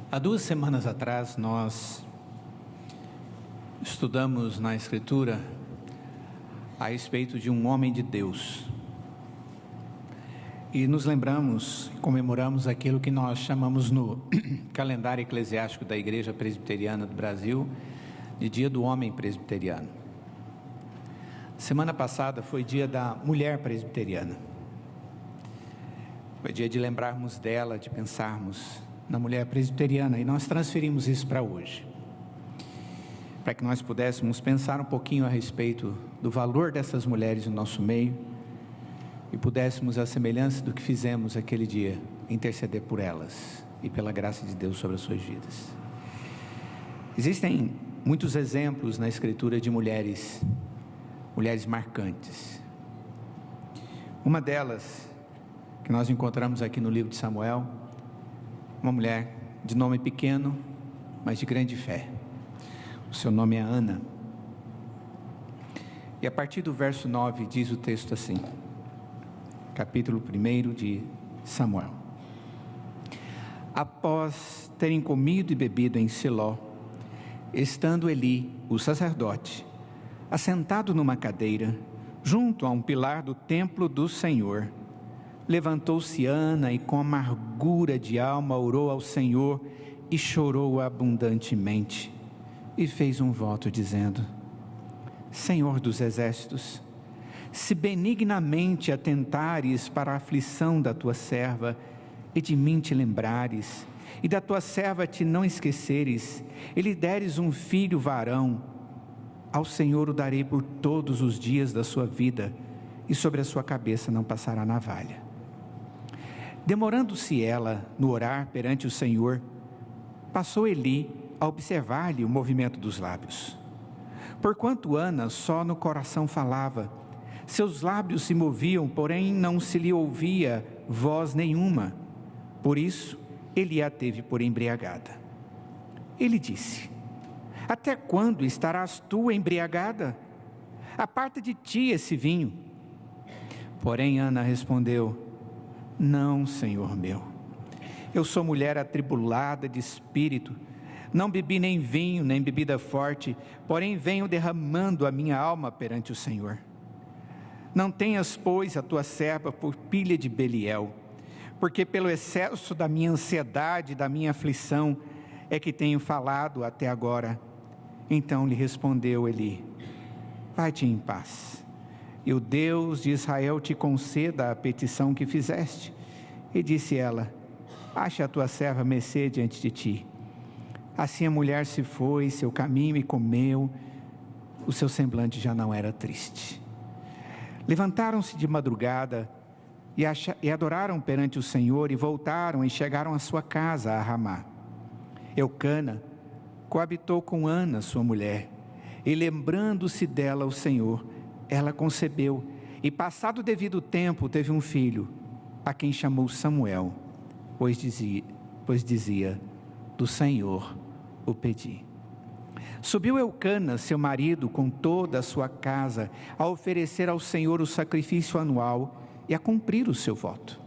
Há 2 semanas atrás, nós estudamos na Escritura a respeito de um homem de Deus. E nos lembramos, comemoramos aquilo que nós chamamos no calendário eclesiástico da Igreja Presbiteriana do Brasil, de Dia do Homem Presbiteriano. Semana passada foi dia da Mulher Presbiteriana. Foi dia de lembrarmos dela, de pensarmos na mulher presbiteriana, e nós transferimos isso para hoje, para que nós pudéssemos pensar um pouquinho a respeito do valor dessas mulheres no nosso meio, e pudéssemos, à semelhança do que fizemos aquele dia, interceder por elas, e pela graça de Deus sobre as suas vidas. Existem muitos exemplos na Escritura de mulheres marcantes. Uma delas, que nós encontramos aqui no livro de Samuel, uma mulher de nome pequeno, mas de grande fé. O seu nome é Ana. E a partir do verso 9 diz o texto assim, capítulo 1 de Samuel. Após terem comido e bebido em Siló, estando Eli, o sacerdote, assentado numa cadeira, junto a um pilar do templo do Senhor, levantou-se Ana e com amargura de alma orou ao Senhor e chorou abundantemente, e fez um voto dizendo: Senhor dos exércitos, se benignamente atentares para a aflição da tua serva, e de mim te lembrares, e da tua serva te não esqueceres, e lhe deres um filho varão, ao Senhor o darei por todos os dias da sua vida, e sobre a sua cabeça não passará navalha. Demorando-se ela no orar perante o Senhor, passou Eli a observar-lhe o movimento dos lábios. Porquanto Ana só no coração falava, seus lábios se moviam, porém não se lhe ouvia voz nenhuma. Por isso, Eli a teve por embriagada. Ele disse: Até quando estarás tu embriagada? Aparta de ti esse vinho. Porém Ana respondeu: Não, Senhor meu, eu sou mulher atribulada de espírito, não bebi nem vinho, nem bebida forte, porém venho derramando a minha alma perante o Senhor. Não tenhas, pois, a tua serva por pilha de Beliel, porque pelo excesso da minha ansiedade, da minha aflição, é que tenho falado até agora. Então lhe respondeu Eli: Vai-te em paz, e o Deus de Israel te conceda a petição que fizeste. E disse ela: Ache a tua serva mercê diante de ti. Assim a mulher se foi, seu caminho, e comeu. O seu semblante já não era triste. Levantaram-se de madrugada e adoraram perante o Senhor, e voltaram e chegaram à sua casa a Ramá. Eucana coabitou com Ana, sua mulher, e lembrando-se dela o Senhor, ela concebeu, e passado o devido tempo teve um filho, a quem chamou Samuel, pois dizia, do Senhor o pedi. Subiu Eucana, seu marido, com toda a sua casa, a oferecer ao Senhor o sacrifício anual e a cumprir o seu voto.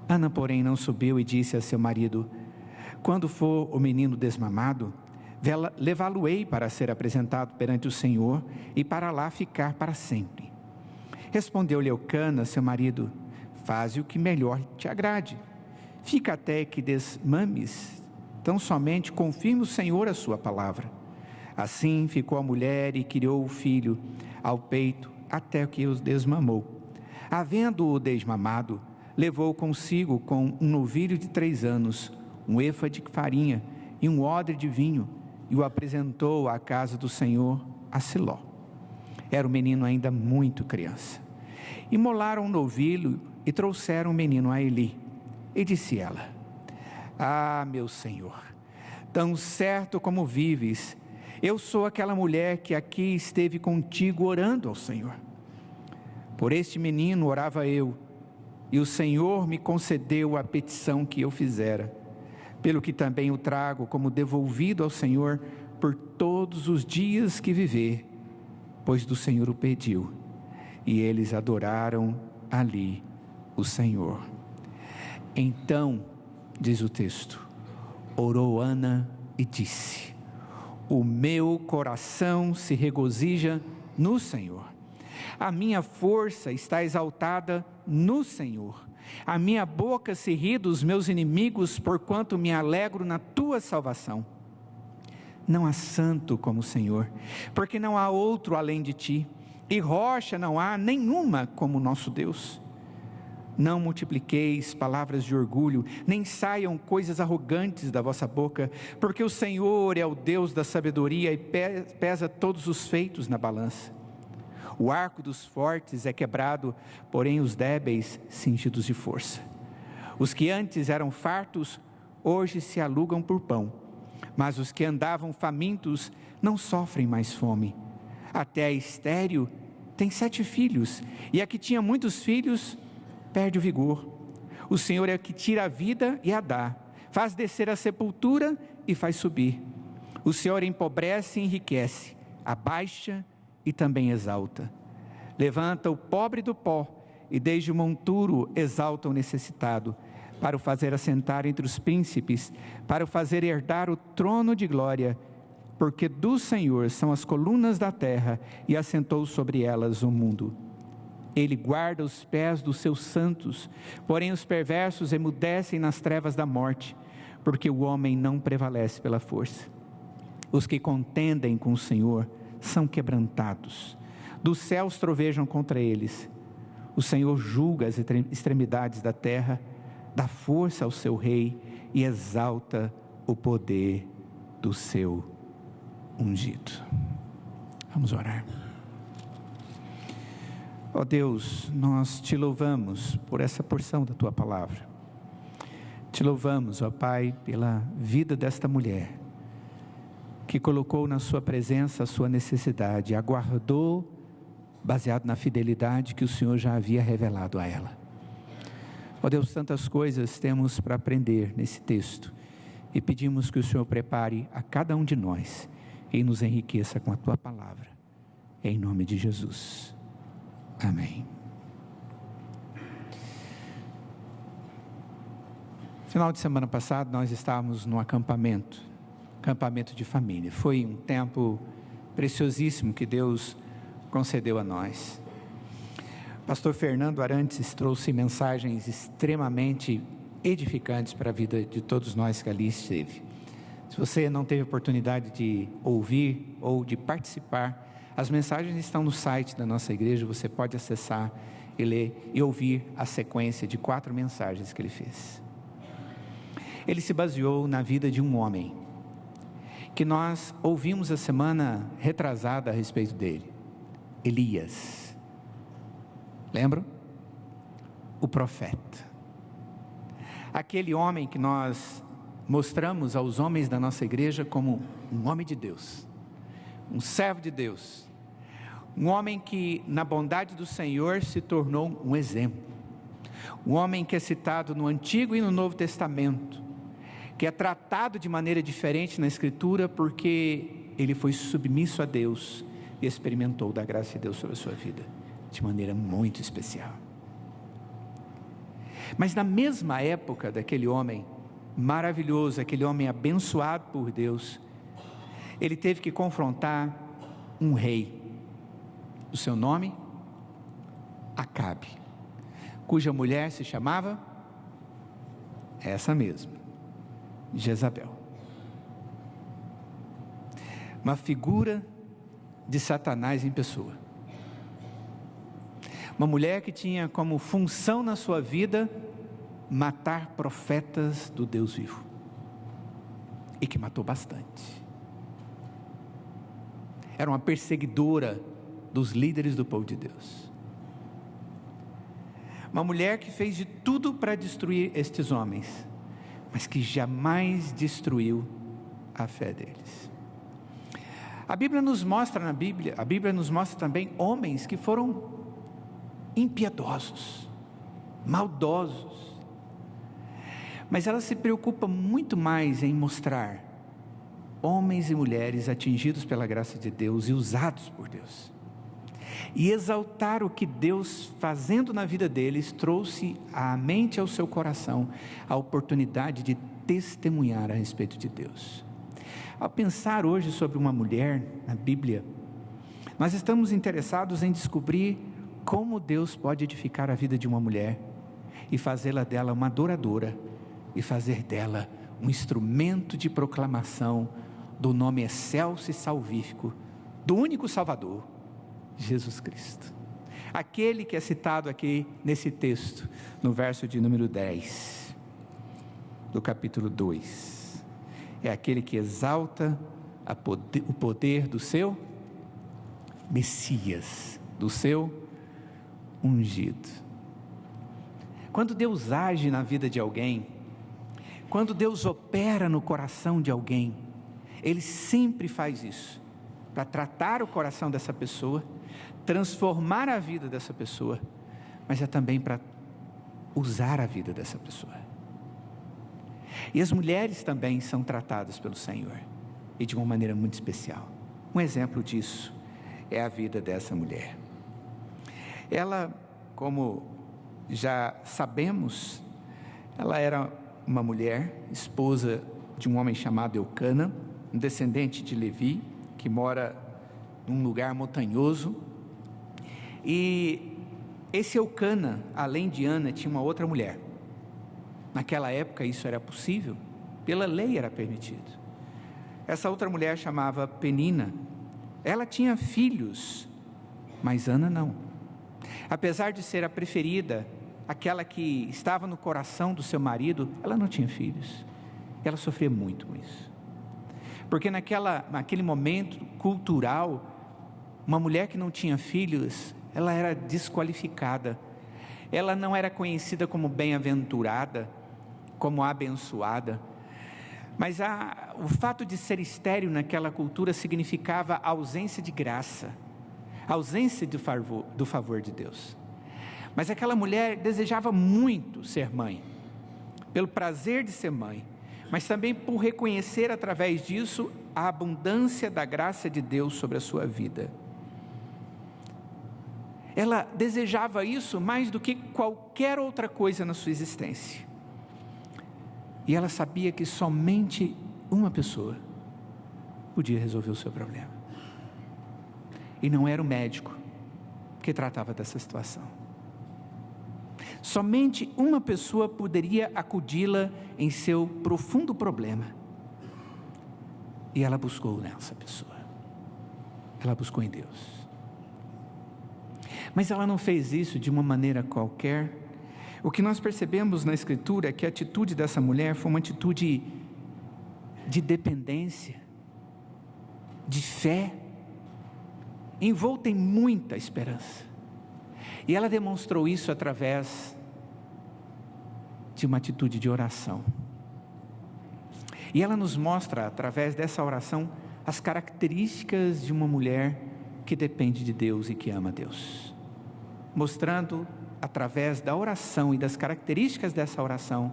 Ana, porém, não subiu e disse a seu marido: Quando for o menino desmamado, levá-lo-ei para ser apresentado perante o Senhor e para lá ficar para sempre. Respondeu-lhe Eucana, seu marido: Faze o que melhor te agrade. Fica até que desmames, tão somente confirme o Senhor a sua palavra. Assim ficou a mulher e criou o filho ao peito até que o desmamou. Havendo-o desmamado, levou consigo com um novilho de 3 anos, um efa de farinha e um odre de vinho, e o apresentou à casa do Senhor a Siló. Era o menino ainda muito criança. Imolaram o novilho e trouxeram o menino a Eli. E disse ela: Ah, meu Senhor, tão certo como vives, eu sou aquela mulher que aqui esteve contigo orando ao Senhor. Por este menino orava eu, e o Senhor me concedeu a petição que eu fizera, pelo que também o trago como devolvido ao Senhor por todos os dias que viver, pois do Senhor o pediu. E eles adoraram ali o Senhor. Então, diz o texto, Orou Ana e disse: o meu coração se regozija no Senhor. A minha força está exaltada no Senhor. A minha boca se ri dos meus inimigos, porquanto me alegro na tua salvação. Não há santo como o Senhor, porque não há outro além de ti, e rocha não há nenhuma como o nosso Deus. Não multipliqueis palavras de orgulho, nem saiam coisas arrogantes da vossa boca, porque o Senhor é o Deus da sabedoria e pesa todos os feitos na balança. O arco dos fortes é quebrado, porém os débeis cingidos de força. Os que antes eram fartos, hoje se alugam por pão, mas os que andavam famintos não sofrem mais fome. Até a estéril tem 7 filhos, e a que tinha muitos filhos perde o vigor. O Senhor é o que tira a vida e a dá, faz descer a sepultura e faz subir. O Senhor empobrece e enriquece, abaixa e também exalta. Levanta o pobre do pó e desde o monturo exalta o necessitado, para o fazer assentar entre os príncipes, para o fazer herdar o trono de glória, porque do Senhor são as colunas da terra e assentou sobre elas o mundo. Ele guarda os pés dos seus santos, porém os perversos emudecem nas trevas da morte, porque o homem não prevalece pela força. Os que contendem com o Senhor são quebrantados, dos céus trovejam contra eles. O Senhor julga as extremidades da terra, dá força ao seu rei e exalta o poder do seu ungido. Vamos orar. Ó Deus, nós te louvamos por essa porção da tua palavra. Te louvamos, ó Pai, pela vida desta mulher, que colocou na sua presença a sua necessidade, aguardou, baseado na fidelidade que o Senhor já havia revelado a ela. Ó Deus, tantas coisas temos para aprender nesse texto, e pedimos que o Senhor prepare a cada um de nós, e nos enriqueça com a tua palavra, em nome de Jesus. Amém. Final de semana passado nós estávamos num acampamento de família. Foi um tempo preciosíssimo que Deus concedeu a nós. Pastor Fernando Arantes trouxe mensagens extremamente edificantes para a vida de todos nós que ali esteve. Se você não teve oportunidade de ouvir ou de participar, as mensagens estão no site da nossa igreja, você pode acessar e ler e ouvir a sequência de 4 mensagens que ele fez. Ele se baseou na vida de um homem, que nós ouvimos a semana retrasada a respeito dele, Elias. Lembram? O profeta. Aquele homem que nós mostramos aos homens da nossa igreja como um homem de Deus, um servo de Deus, um homem que na bondade do Senhor se tornou um exemplo, um homem que é citado no Antigo e no Novo Testamento, que é tratado de maneira diferente na Escritura, porque ele foi submisso a Deus e experimentou da graça de Deus sobre a sua vida, de maneira muito especial. Mas na mesma época daquele homem maravilhoso, aquele homem abençoado por Deus, ele teve que confrontar um rei. O seu nome? Acabe, cuja mulher se chamava essa mesma, Jezabel. Uma figura de Satanás em pessoa. Uma mulher que tinha como função na sua vida matar profetas do Deus vivo, e que matou bastante. Era uma perseguidora dos líderes do povo de Deus. Uma mulher que fez de tudo para destruir estes homens, mas que jamais destruiu a fé deles. A Bíblia nos mostra também homens que foram impiedosos, maldosos, mas ela se preocupa muito mais em mostrar homens e mulheres atingidos pela graça de Deus e usados por Deus, e exaltar o que Deus, fazendo na vida deles, trouxe à mente, ao seu coração, a oportunidade de testemunhar a respeito de Deus. Ao pensar hoje sobre uma mulher na Bíblia, nós estamos interessados em descobrir como Deus pode edificar a vida de uma mulher e fazê-la dela uma adoradora e fazer dela um instrumento de proclamação do nome excelso e salvífico do único Salvador, Jesus Cristo. Aquele que é citado aqui nesse texto, no verso de número 10, do capítulo 2, é aquele que exalta o poder do seu Messias, do seu ungido. Quando Deus age na vida de alguém, quando Deus opera no coração de alguém, Ele sempre faz isso, para tratar o coração dessa pessoa, transformar a vida dessa pessoa, mas é também para usar a vida dessa pessoa. E as mulheres também são tratadas pelo Senhor, e de uma maneira muito especial. Um exemplo disso é a vida dessa mulher. Ela, como já sabemos, ela era uma mulher, esposa de um homem chamado Eucana, um descendente de Levi, que mora num lugar montanhoso. E esse Eucana, além de Ana, tinha uma outra mulher. Naquela época isso era possível, pela lei era permitido. Essa outra mulher chamava Penina. Ela tinha filhos, mas Ana não. Apesar de ser a preferida, aquela que estava no coração do seu marido, ela não tinha filhos. Ela sofria muito com isso. Porque naquele momento cultural, uma mulher que não tinha filhos, ela era desqualificada. Ela não era conhecida como bem-aventurada, como abençoada. Mas o fato de ser estéril naquela cultura significava ausência de graça, ausência do favor de Deus. Mas aquela mulher desejava muito ser mãe, pelo prazer de ser mãe, mas também por reconhecer através disso a abundância da graça de Deus sobre a sua vida. Ela desejava isso mais do que qualquer outra coisa na sua existência. E ela sabia que somente uma pessoa podia resolver o seu problema. E não era o médico que tratava dessa situação. Somente uma pessoa poderia acudi-la em seu profundo problema. E ela buscou nessa pessoa. Ela buscou em Deus. Mas ela não fez isso de uma maneira qualquer. O que nós percebemos na Escritura é que a atitude dessa mulher foi uma atitude de dependência, de fé, envolta em muita esperança. E ela demonstrou isso através de uma atitude de oração. E ela nos mostra, através dessa oração, as características de uma mulher que depende de Deus e que ama Deus. Mostrando, através da oração e das características dessa oração,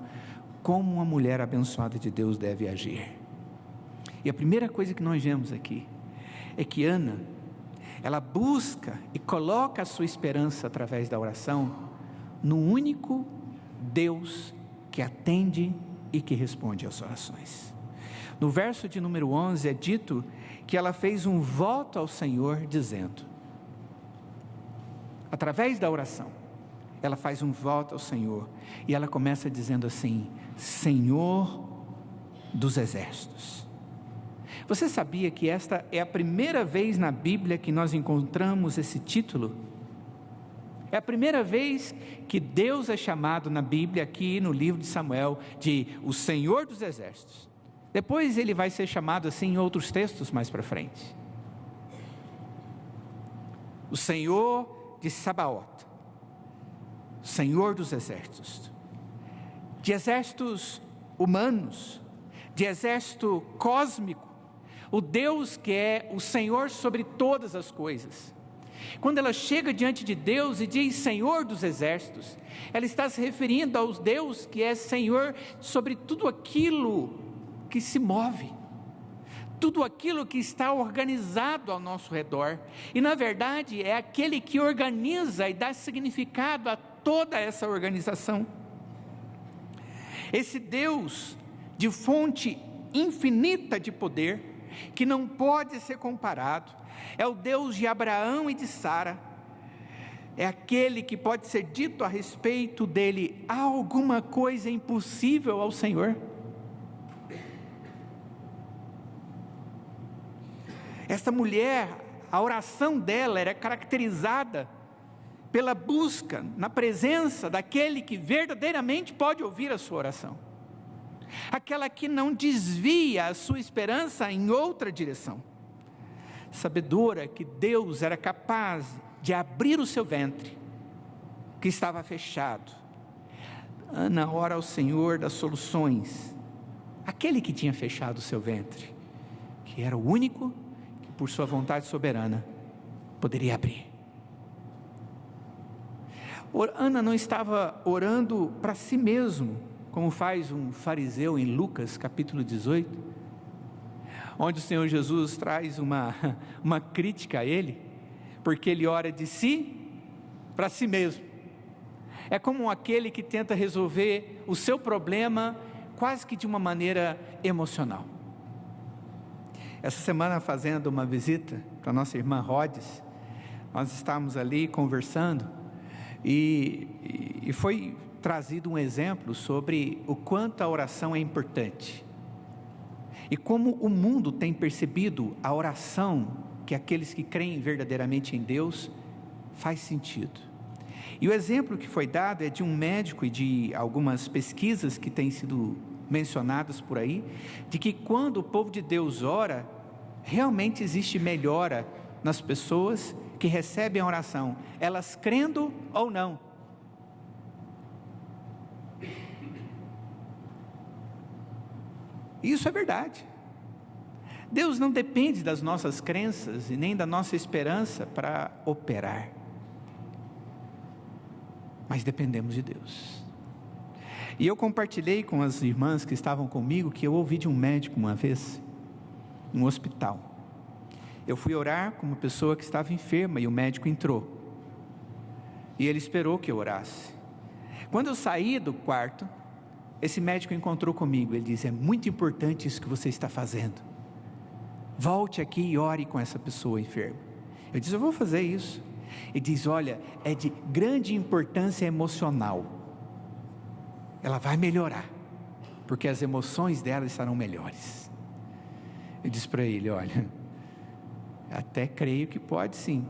como uma mulher abençoada de Deus deve agir. E a primeira coisa que nós vemos aqui é que Ana, ela busca e coloca a sua esperança através da oração no único Deus que atende e que responde às orações. No verso de número 11 é dito que ela fez um voto ao Senhor dizendo, através da oração, ela faz um voto ao Senhor e ela começa dizendo assim: Senhor dos exércitos. Você sabia que esta é a primeira vez na Bíblia que nós encontramos esse título? É a primeira vez que Deus é chamado na Bíblia, aqui no livro de Samuel, de o Senhor dos exércitos. Depois ele vai ser chamado assim em outros textos mais para frente. O Senhor de Sabaote, Senhor dos exércitos, de exércitos humanos, de exército cósmico, o Deus que é o Senhor sobre todas as coisas. Quando ela chega diante de Deus e diz Senhor dos exércitos, ela está se referindo ao Deus que é Senhor sobre tudo aquilo que se move, tudo aquilo que está organizado ao nosso redor, e na verdade é aquele que organiza e dá significado a toda essa organização. Esse Deus de fonte infinita de poder, que não pode ser comparado, é o Deus de Abraão e de Sara, é aquele que pode ser dito a respeito dele: há alguma coisa impossível ao Senhor? Essa mulher, a oração dela era caracterizada pela busca na presença daquele que verdadeiramente pode ouvir a sua oração, aquela que não desvia a sua esperança em outra direção, sabedora que Deus era capaz de abrir o seu ventre, que estava fechado. Ana ora ao Senhor das soluções, aquele que tinha fechado o seu ventre, que era o único que por sua vontade soberana poderia abrir. Ana não estava orando para si mesmo, como faz um fariseu em Lucas capítulo 18, onde o Senhor Jesus traz uma crítica a ele, porque ele ora de si para si mesmo. É como aquele que tenta resolver o seu problema quase que de uma maneira emocional. Essa semana, fazendo uma visita para nossa irmã Rhodes, nós estávamos ali conversando, e foi trazido um exemplo sobre o quanto a oração é importante, e como o mundo tem percebido a oração, que aqueles que creem verdadeiramente em Deus, faz sentido. E o exemplo que foi dado é de um médico e de algumas pesquisas que têm sido mencionadas por aí, de que quando o povo de Deus ora, realmente existe melhora nas pessoas que recebem a oração, elas crendo ou não. Isso é verdade. Deus não depende das nossas crenças e nem da nossa esperança para operar, mas dependemos de Deus. E eu compartilhei com as irmãs que estavam comigo que eu ouvi de um médico uma vez, no hospital. Eu fui orar com uma pessoa que estava enferma e o médico entrou, e ele esperou que eu orasse. Quando eu saí do quarto, esse médico encontrou comigo. Ele disse: é muito importante isso que você está fazendo, volte aqui e ore com essa pessoa enferma. Eu disse: eu vou fazer isso. Ele diz: olha, é de grande importância emocional, ela vai melhorar, porque as emoções dela estarão melhores. Eu disse para ele: olha, até creio que pode sim,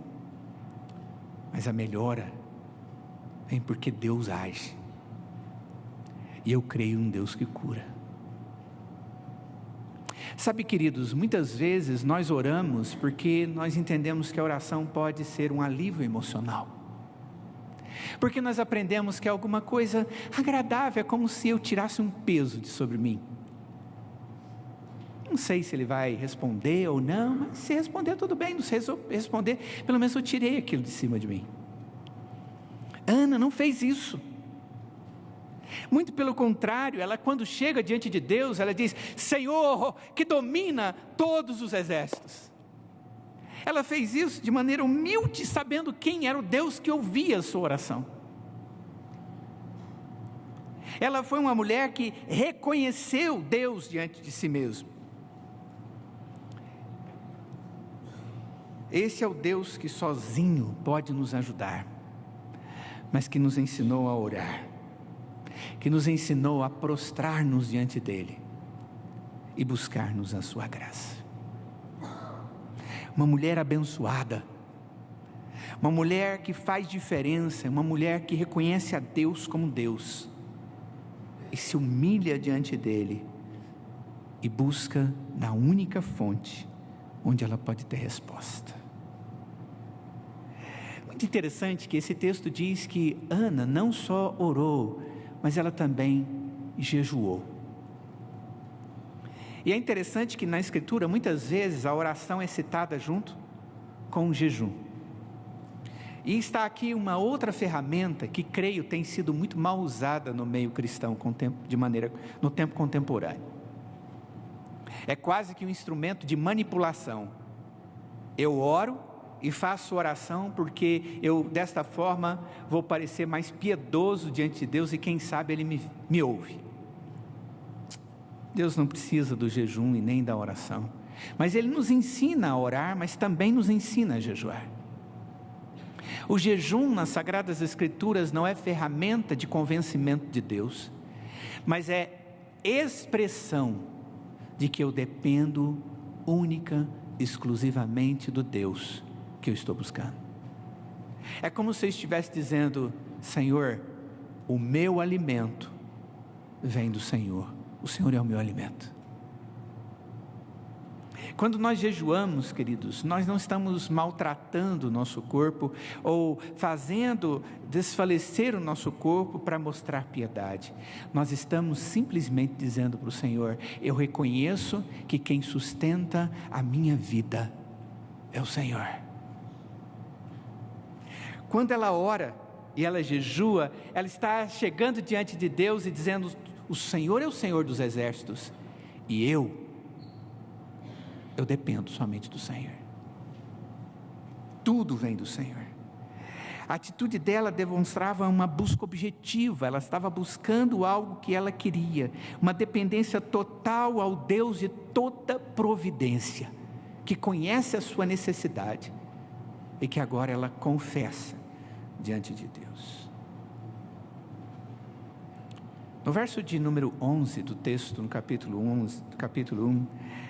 mas a melhora vem porque Deus age, e eu creio em Deus que cura. Sabe, queridos, muitas vezes nós oramos porque nós entendemos que a oração pode ser um alívio emocional, porque nós aprendemos que é alguma coisa agradável, é como se eu tirasse um peso de sobre mim. Não sei se ele vai responder ou não, mas se responder tudo bem, não se responder, pelo menos eu tirei aquilo de cima de mim. Ana não fez isso. Muito pelo contrário, ela, quando chega diante de Deus, ela diz: Senhor, que domina todos os exércitos. Ela fez isso de maneira humilde, sabendo quem era o Deus que ouvia a sua oração. Ela foi uma mulher que reconheceu Deus diante de si mesmo. Esse é o Deus que sozinho pode nos ajudar, mas que nos ensinou a orar, que nos ensinou a prostrar-nos diante dEle e buscar-nos a sua graça. Uma mulher abençoada, uma mulher que faz diferença, uma mulher que reconhece a Deus como Deus e se humilha diante dEle e busca na única fonte onde ela pode ter resposta. Muito interessante que esse texto diz que Ana não só orou, mas ela também jejuou. E é interessante que na Escritura, muitas vezes, a oração é citada junto com o jejum. E está aqui uma outra ferramenta que creio tem sido muito mal usada no meio cristão no tempo contemporâneo. É quase que um instrumento de manipulação. Eu oro e faço oração porque eu desta forma vou parecer mais piedoso diante de Deus e quem sabe Ele me ouve. Deus não precisa do jejum e nem da oração, mas Ele nos ensina a orar, mas também nos ensina a jejuar. O jejum nas Sagradas Escrituras não é ferramenta de convencimento de Deus, mas é expressão de que eu dependo única, exclusivamente do Deus que eu estou buscando. É como se eu estivesse dizendo: Senhor, o meu alimento vem do Senhor, o Senhor é o meu alimento. Quando nós jejuamos, queridos, nós não estamos maltratando o nosso corpo ou fazendo desfalecer o nosso corpo para mostrar piedade. Nós estamos simplesmente dizendo para o Senhor: eu reconheço que quem sustenta a minha vida é o Senhor. Quando ela ora e ela jejua, ela está chegando diante de Deus e dizendo: o Senhor é o Senhor dos exércitos e eu dependo somente do Senhor. Tudo vem do Senhor. A atitude dela demonstrava uma busca objetiva, ela estava buscando algo que ela queria, uma dependência total ao Deus de toda providência, que conhece a sua necessidade e que agora ela confessa diante de Deus. No verso de número 11 do texto, no capítulo 1,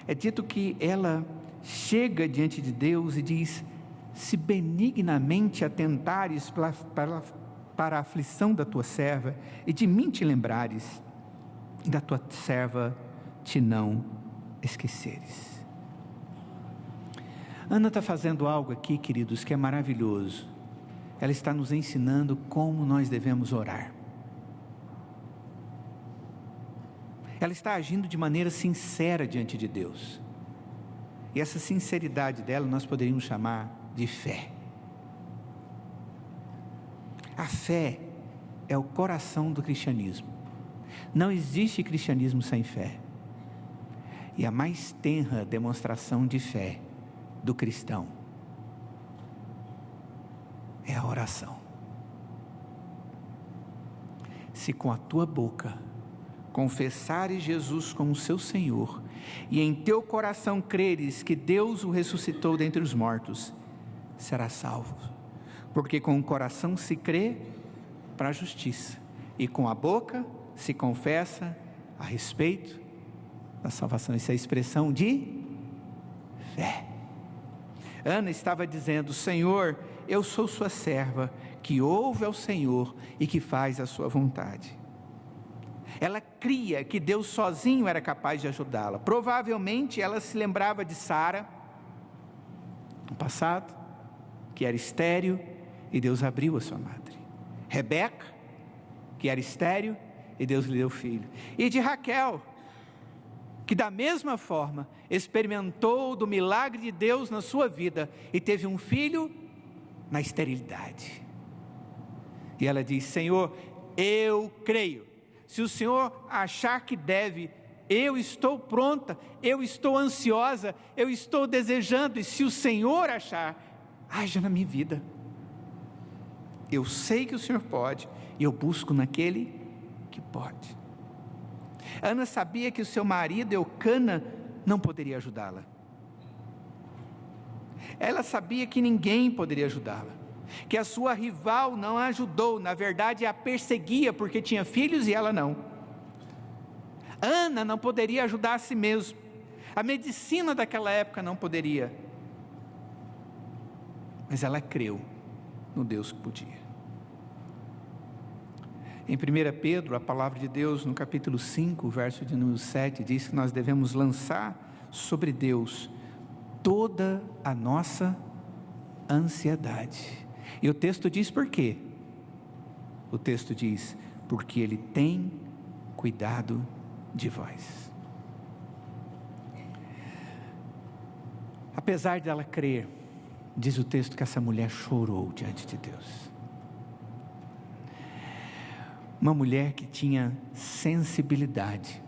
é dito que ela chega diante de Deus e diz: se benignamente atentares para a aflição da tua serva, e de mim te lembrares, e da tua serva te não esqueceres. Ana está fazendo algo aqui, queridos, que é maravilhoso. Ela está nos ensinando como nós devemos orar. Ela está agindo de maneira sincera diante de Deus, e essa sinceridade dela nós poderíamos chamar de fé. A fé é o coração do cristianismo. Não existe cristianismo sem fé, e a mais tenra demonstração de fé do cristão é a oração. Se com a tua boca confessares Jesus como seu Senhor, e em teu coração creres que Deus o ressuscitou dentre os mortos, serás salvo, porque com o coração se crê para a justiça, e com a boca se confessa a respeito da salvação. Essa é a expressão de fé. Ana estava dizendo: Senhor, eu sou sua serva, que ouve ao Senhor e que faz a sua vontade. Ela cria que Deus sozinho era capaz de ajudá-la. Provavelmente ela se lembrava de Sara, no passado, que era estéril, e Deus abriu a sua madre. Rebeca, que era estéril, e Deus lhe deu filho. E de Raquel, que da mesma forma experimentou do milagre de Deus na sua vida, e teve um filho na esterilidade. E ela diz: Senhor, eu creio. Se o Senhor achar que deve, eu estou pronta, eu estou ansiosa, eu estou desejando, e se o Senhor achar, haja na minha vida. Eu sei que o Senhor pode, e eu busco naquele que pode. Ana sabia que o seu marido Eucana não poderia ajudá-la. Ela sabia que ninguém poderia ajudá-la, que a sua rival não a ajudou, na verdade a perseguia porque tinha filhos e ela não. Ana não poderia ajudar a si mesma, a medicina daquela época não poderia, mas ela creu no Deus que podia. Em 1 Pedro, a palavra de Deus, no capítulo 5, verso de número 7, diz que nós devemos lançar sobre Deus toda a nossa ansiedade. E o texto diz por quê? O texto diz: porque Ele tem cuidado de vós. Apesar de ela crer, diz o texto que essa mulher chorou diante de Deus. Uma mulher que tinha sensibilidade.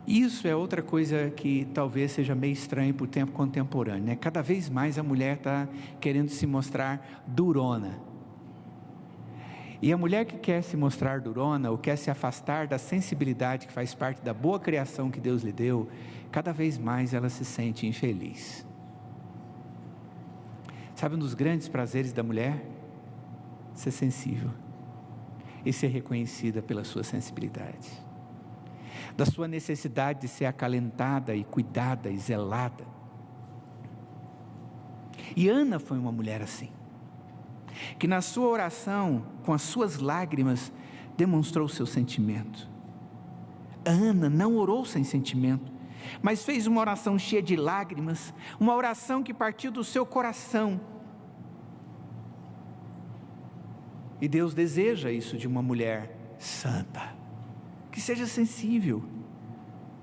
Isso é outra coisa que talvez seja meio estranho para o tempo contemporâneo, né? Cada vez mais a mulher está querendo se mostrar durona. E a mulher que quer se mostrar durona, ou quer se afastar da sensibilidade que faz parte da boa criação que Deus lhe deu, cada vez mais ela se sente infeliz. Sabe um dos grandes prazeres da mulher? Ser sensível e ser reconhecida pela sua sensibilidade, da sua necessidade de ser acalentada e cuidada e zelada. E Ana foi uma mulher assim, que na sua oração, com as suas lágrimas, demonstrou o seu sentimento. Ana não orou sem sentimento, mas fez uma oração cheia de lágrimas, uma oração que partiu do seu coração. E Deus deseja isso de uma mulher santa, que seja sensível,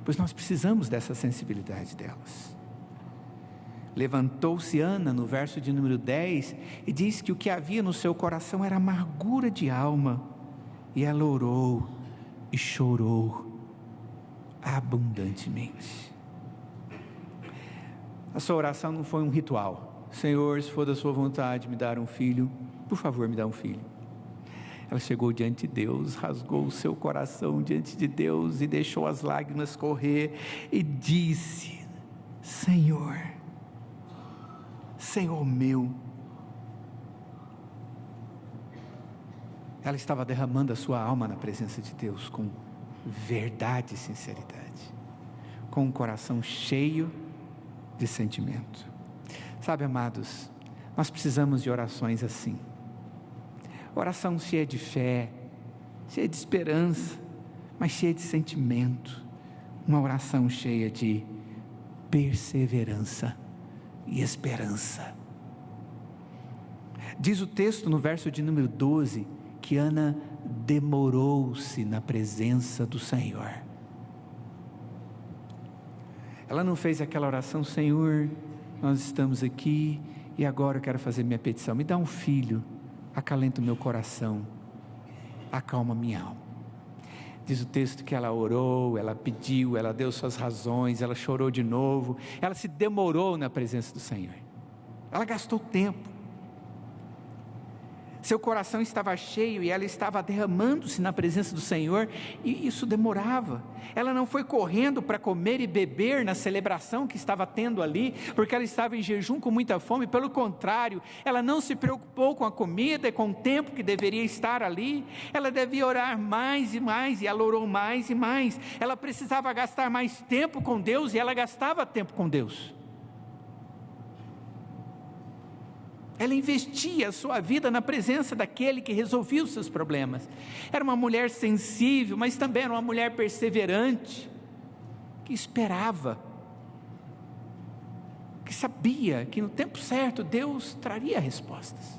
pois nós precisamos dessa sensibilidade delas. Levantou-se Ana, no verso de número 10, e diz que o que havia no seu coração era amargura de alma, e ela orou e chorou abundantemente. A sua oração não foi um ritual. Senhor, se for da sua vontade me dar um filho, por favor me dá um filho. Ela chegou diante de Deus, rasgou o seu coração diante de Deus e deixou as lágrimas correr e disse: Senhor meu. Ela estava derramando a sua alma na presença de Deus com verdade e sinceridade, com um coração cheio de sentimento. Sabe, amados, nós precisamos de orações assim, oração cheia de fé, cheia de esperança, mas cheia de sentimento, uma oração cheia de perseverança e esperança. Diz o texto no verso de número 12, que Ana demorou-se na presença do Senhor. Ela não fez aquela oração: Senhor, nós estamos aqui e agora eu quero fazer minha petição, me dá um filho, acalenta o meu coração, acalma minha alma. Diz o texto que ela orou, ela pediu, ela deu suas razões, ela chorou de novo, ela se demorou na presença do Senhor, ela gastou tempo, seu coração estava cheio e ela estava derramando-se na presença do Senhor, e isso demorava. Ela não foi correndo para comer e beber na celebração que estava tendo ali, porque ela estava em jejum com muita fome. Pelo contrário, ela não se preocupou com a comida e com o tempo que deveria estar ali. Ela devia orar mais e mais, e ela orou mais e mais. Ela precisava gastar mais tempo com Deus, e ela gastava tempo com Deus. Ela investia a sua vida na presença daquele que resolvia os seus problemas. Era uma mulher sensível, mas também era uma mulher perseverante, que esperava, que sabia que no tempo certo Deus traria respostas.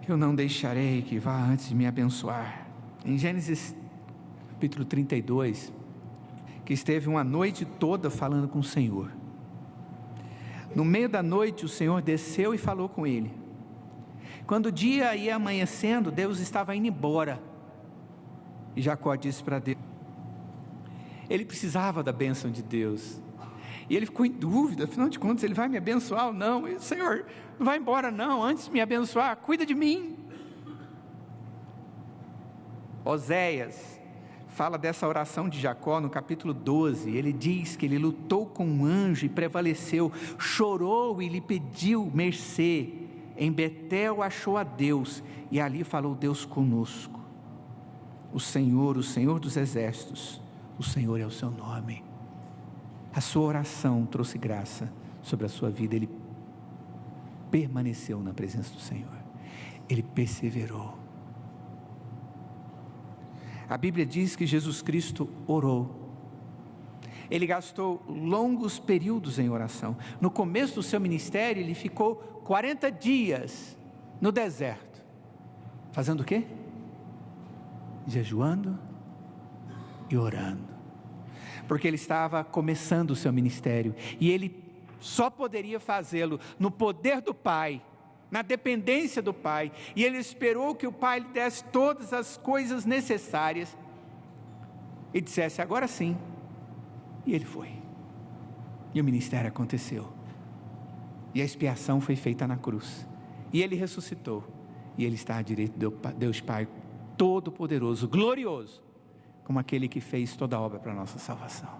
Eu não deixarei que vá antes de me abençoar. Em Gênesis capítulo 32, que esteve uma noite toda falando com o Senhor. No meio da noite o Senhor desceu e falou com ele. Quando o dia ia amanhecendo, Deus estava indo embora, e Jacó disse para Deus, ele precisava da bênção de Deus, e ele ficou em dúvida, afinal de contas, ele vai me abençoar ou não? E, Senhor, não vai embora não, antes de me abençoar, cuida de mim. Oséias fala dessa oração de Jacó no capítulo 12, ele diz que ele lutou com um anjo e prevaleceu, chorou e lhe pediu mercê, em Betel achou a Deus, e ali falou: Deus conosco, o Senhor dos exércitos, o Senhor é o seu nome. A sua oração trouxe graça sobre a sua vida, ele permaneceu na presença do Senhor, ele perseverou. A Bíblia diz que Jesus Cristo orou, ele gastou longos períodos em oração. No começo do seu ministério, ele ficou 40 dias no deserto, fazendo o quê? Jejuando e orando, porque ele estava começando o seu ministério, e ele só poderia fazê-lo no poder do Pai, na dependência do Pai, e ele esperou que o Pai lhe desse todas as coisas necessárias, e dissesse: agora sim, e ele foi. E o ministério aconteceu. E a expiação foi feita na cruz. E ele ressuscitou. E ele está à direita de Deus Pai Todo-Poderoso, glorioso, como aquele que fez toda a obra para a nossa salvação.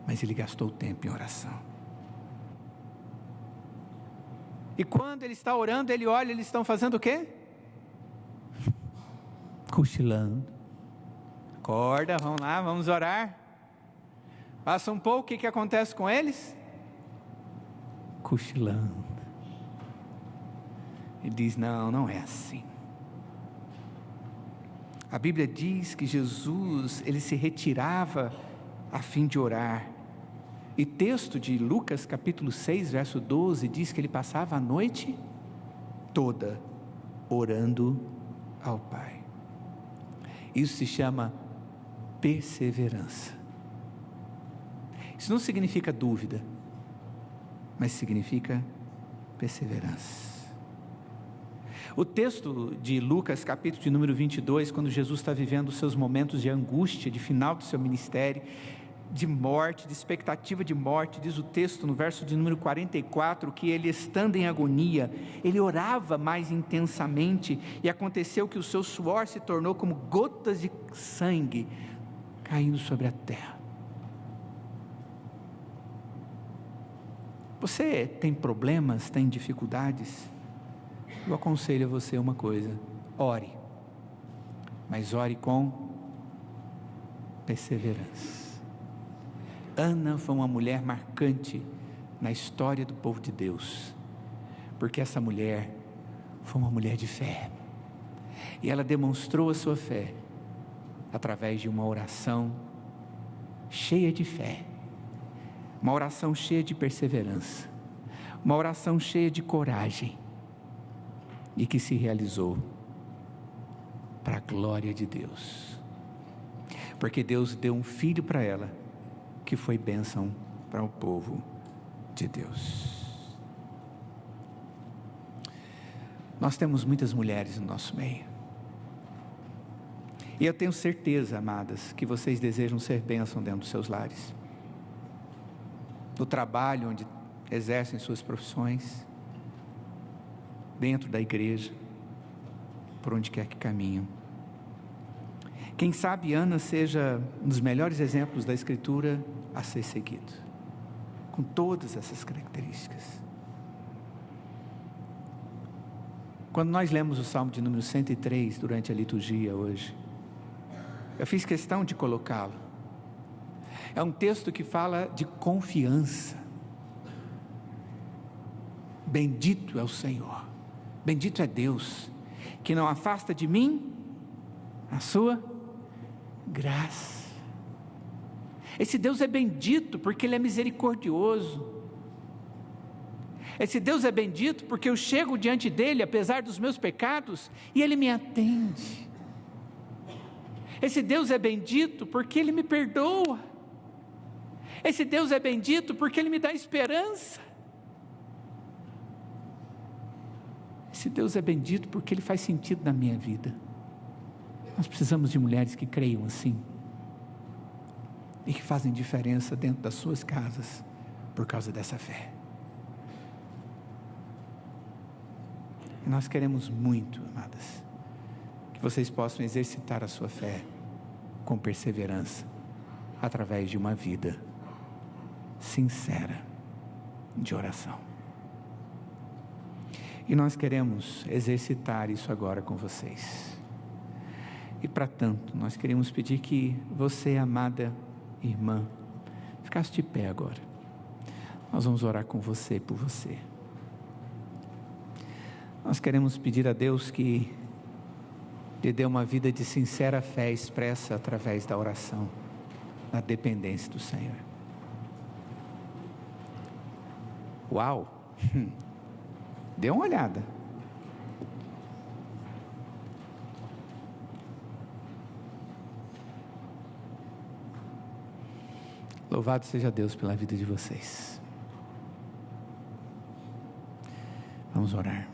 Mas ele gastou tempo em oração. E quando ele está orando, ele olha, eles estão fazendo o quê? Cochilando. Acorda, vamos lá, vamos orar. Passa um pouco, o que acontece com eles? Cochilando. Ele diz, não é assim. A Bíblia diz que Jesus, ele se retirava a fim de orar. E texto de Lucas capítulo 6, verso 12, diz que ele passava a noite toda orando ao Pai. Isso se chama perseverança. Isso não significa dúvida, mas significa perseverança. O texto de Lucas, capítulo de número 22, quando Jesus está vivendo os seus momentos de angústia, de final do seu ministério, de morte, de expectativa de morte, diz o texto no verso de número 44, que ele estando em agonia, ele orava mais intensamente, e aconteceu que o seu suor se tornou como gotas de sangue, caindo sobre a terra. Você tem problemas, tem dificuldades? Eu aconselho a você uma coisa: ore, mas ore com perseverança. Ana foi uma mulher marcante na história do povo de Deus, porque essa mulher foi uma mulher de fé, e ela demonstrou a sua fé através de uma oração cheia de fé, uma oração cheia de perseverança, uma oração cheia de coragem, e que se realizou para a glória de Deus, porque Deus deu um filho para ela, que foi bênção para o povo de Deus. Nós temos muitas mulheres no nosso meio, e eu tenho certeza, amadas, que vocês desejam ser bênção dentro dos seus lares, no trabalho onde exercem suas profissões, dentro da igreja, por onde quer que caminham. Quem sabe Ana seja um dos melhores exemplos da Escritura a ser seguido, com todas essas características. Quando nós lemos o Salmo de número 103 durante a liturgia hoje, eu fiz questão de colocá-lo. É um texto que fala de confiança. Bendito é o Senhor, bendito é Deus, que não afasta de mim a sua graça. Esse Deus é bendito porque Ele é misericordioso. Esse Deus é bendito porque eu chego diante dEle, apesar dos meus pecados, e Ele me atende. Esse Deus é bendito porque Ele me perdoa. Esse Deus é bendito porque Ele me dá esperança. Esse Deus é bendito porque Ele faz sentido na minha vida. Nós precisamos de mulheres que creiam assim, e que fazem diferença dentro das suas casas, por causa dessa fé. E nós queremos muito, amadas, que vocês possam exercitar a sua fé com perseverança, através de uma vida sincera de oração. E nós queremos exercitar isso agora com vocês. E para tanto, nós queremos pedir que você, amada irmã, ficasse de pé agora. Nós vamos orar com você e por você. Nós queremos pedir a Deus que lhe dê uma vida de sincera fé expressa através da oração, na dependência do Senhor. Uau! Dê uma olhada. Louvado seja Deus pela vida de vocês. Vamos orar.